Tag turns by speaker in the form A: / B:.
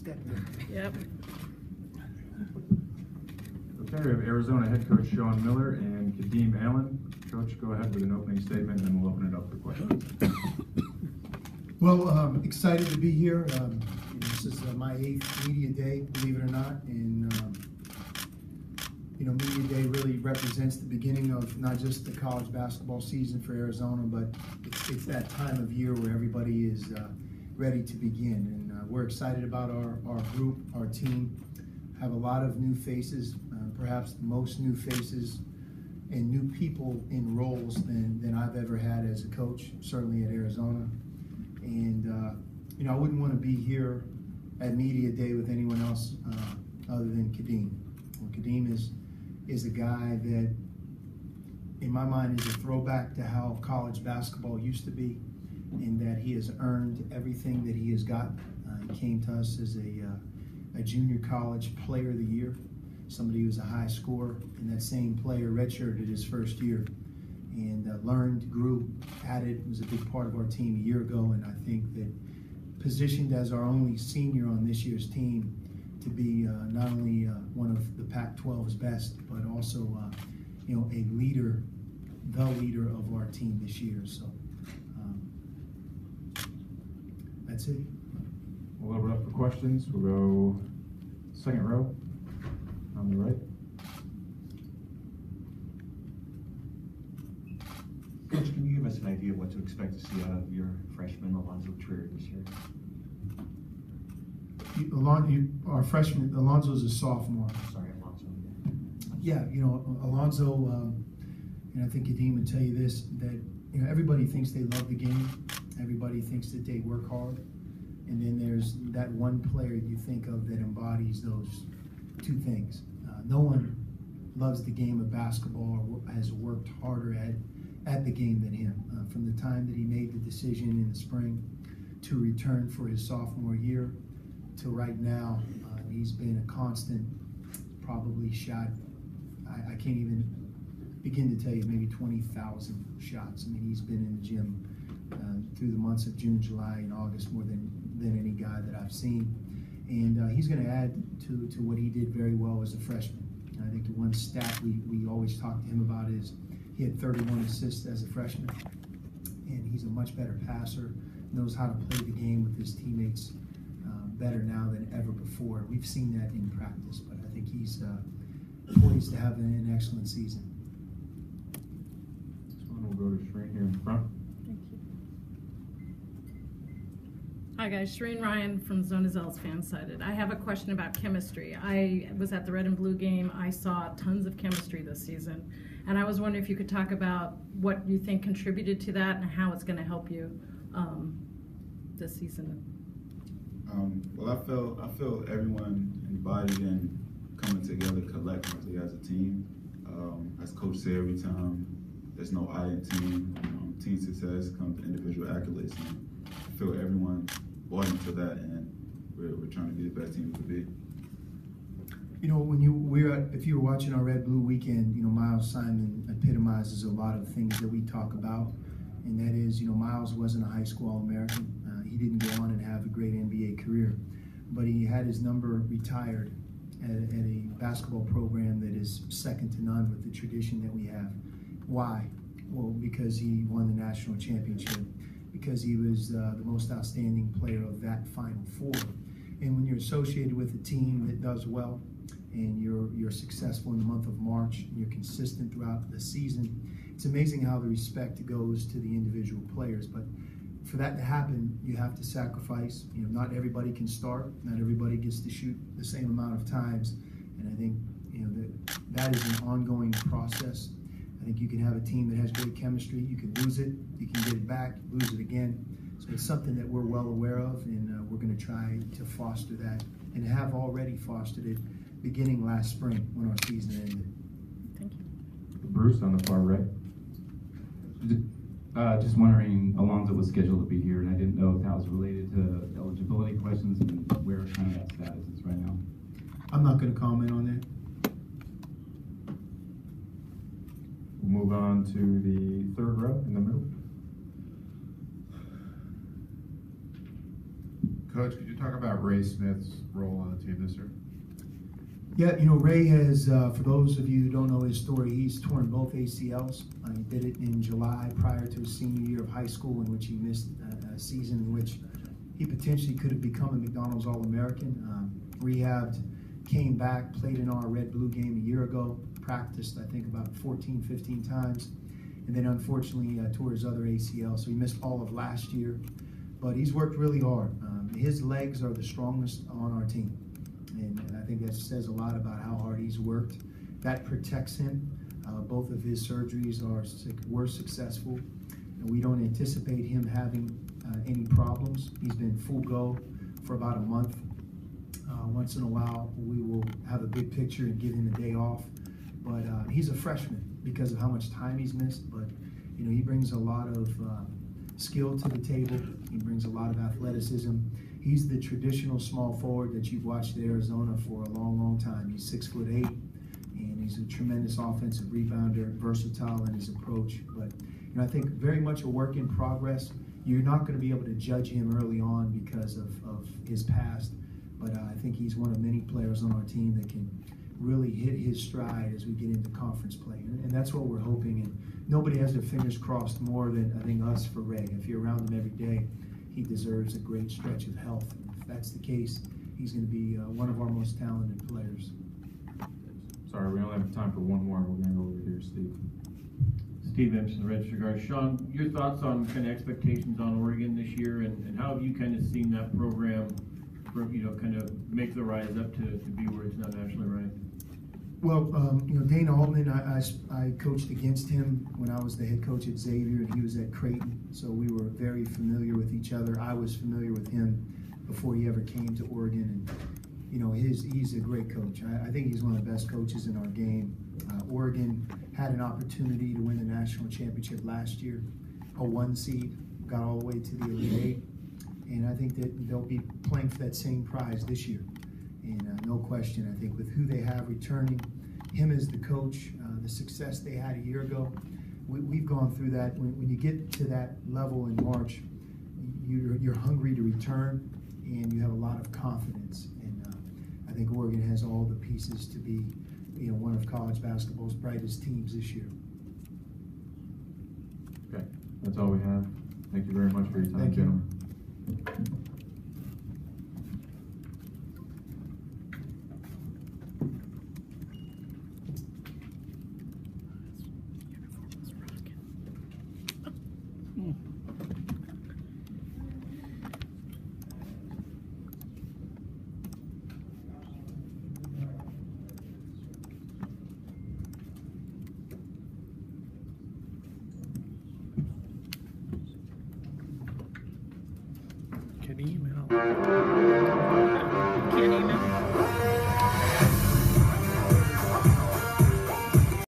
A: stepped in.
B: Yep.
C: Okay, we have Arizona head coach Sean Miller and Kadeem Allen. Coach, go ahead with an opening statement, and then we'll open it up for questions.
A: Well, excited to be here. This is my 8th media day, believe it or not, and media day really represents the beginning of not just the college basketball season for Arizona, but it's that time of year where everybody is ready to begin, and we're excited about our group, our team. Have a lot of new faces, perhaps most new faces and new people in roles than I've ever had as a coach, certainly at Arizona. And I wouldn't want to be here at media day with anyone else other than Kadeem. Well, Kadeem is a guy that, in my mind, is a throwback to how college basketball used to be, in that he has earned everything that he has got. He came to us as a junior college player of the year, somebody who was a high scorer, and that same player redshirted his first year and learned, grew, added, was a big part of our team a year ago, and I think that positioned as our only senior on this year's team to be not only one of the Pac-12's best, but also a leader, the leader of our team this year. So that's it.
C: We'll open up for questions. We'll go second row on the right.
D: Coach, can you give us an idea of what to expect to see out of your freshman Allonzo Triers this year?
A: Our freshman, Allonzo's a sophomore.
D: Sorry, Allonzo.
A: Yeah, Allonzo, and I think Kadeem would tell you this, that everybody thinks they love the game. Everybody thinks that they work hard. And then there's that one player you think of that embodies those two things. No one loves the game of basketball or has worked harder at the game than him. From the time that he made the decision in the spring to return for his sophomore year to right now, he's been a constant, probably shot, I can't even begin to tell you, maybe 20,000 shots. I mean, he's been in the gym through the months of June, July, and August more than any guy that I've seen. And he's going to add to what he did very well as a freshman. And I think the one stat we always talk to him about is he had 31 assists as a freshman. And he's a much better passer, knows how to play the game with his teammates better now than ever before. We've seen that in practice, but I think he's poised to have an excellent season.
C: This one will go to Shreen here in front.
B: Thank you. Hi guys, Shreen Ryan from Zona Zell's Fansided. I have a question about chemistry. I was at the Red and Blue game. I saw tons of chemistry this season, and I was wondering if you could talk about what you think contributed to that and how it's going to help you this season.
E: Well, I feel everyone embodied in coming together collectively as a team. As Coach said, every time there's no I in team. Team success comes to individual accolades. And I feel everyone bought into that, and we're trying to be the best team we could be.
A: If you were watching our Red Blue weekend, Miles Simon epitomizes a lot of things that we talk about, and that is, Miles wasn't a high school All-American. He didn't go on and have a great NBA career, but he had his number retired at a basketball program that is second to none with the tradition that we have. Why? Well, because he won the national championship, because he was the most outstanding player of that Final Four. And when you're associated with a team that does well, and you're successful in the month of March, and you're consistent throughout the season, it's amazing how the respect goes to the individual players. But for that to happen, you have to sacrifice. Not everybody can start. Not everybody gets to shoot the same amount of times. And I think that is an ongoing process. I think you can have a team that has great chemistry. You can lose it. You can get it back. Lose it again. So it's something that we're well aware of, and we're going to try to foster that, and have already fostered it beginning last spring when our season ended.
B: Thank you.
C: Bruce on the far right.
F: Just wondering, Allonzo was scheduled to be here, and I didn't know if that was related to eligibility questions and where kind of that status is right now.
A: I'm not going to comment on that.
C: We'll move on to the third row in the middle.
G: Coach, could you talk about Ray Smith's role on the team this year?
A: Yeah, Ray has, for those of you who don't know his story, he's torn both ACLs. He did it in July prior to his senior year of high school, in which he missed a season in which he potentially could have become a McDonald's All-American. Rehabbed, came back, played in our red-blue game a year ago, practiced, I think, about 14, 15 times, and then unfortunately tore his other ACL, so he missed all of last year. But he's worked really hard. His legs are the strongest on our team. And I think that says a lot about how hard he's worked. That protects him. Both of his surgeries were successful, and we don't anticipate him having any problems. He's been full go for about a month. Once in a while, we will have a big picture and give him a day off. But he's a freshman because of how much time he's missed. But he brings a lot of skill to the table. He brings a lot of athleticism. He's the traditional small forward that you've watched at Arizona for a long, long time. He's 6'8", and he's a tremendous offensive rebounder, versatile in his approach. But I think very much a work in progress. You're not going to be able to judge him early on because of his past, but I think he's one of many players on our team that can really hit his stride as we get into conference play, and that's what we're hoping. And nobody has their fingers crossed more than I think us for Ray. If you're around him every day, he deserves a great stretch of health. And if that's the case, he's going to be one of our most talented players.
C: Sorry, we only have time for one more. We're going to go over here, Steve.
H: Steve Empson, the Register Guard. Sean, your thoughts on kind of expectations on Oregon this year, and how have you kind of seen that program, kind of make the rise up to be where it's now nationally ranked?
A: Well, Dana Altman, I coached against him when I was the head coach at Xavier, and he was at Creighton, so we were very familiar with each other. I was familiar with him before he ever came to Oregon, and he's a great coach. I think he's one of the best coaches in our game. Oregon had an opportunity to win the national championship last year, a 1 seed, got all the way to the Elite Eight, and I think that they'll be playing for that same prize this year. And no question, I think with who they have returning, him as the coach, the success they had a year ago, we've gone through that. When you get to that level in March, you're hungry to return, and you have a lot of confidence. And I think Oregon has all the pieces to be, one of college basketball's brightest teams this year.
C: Okay, that's all we have. Thank you very much for your time,
A: Thank you.
C: gentlemen.
I: Kadeem out. Kadeem out.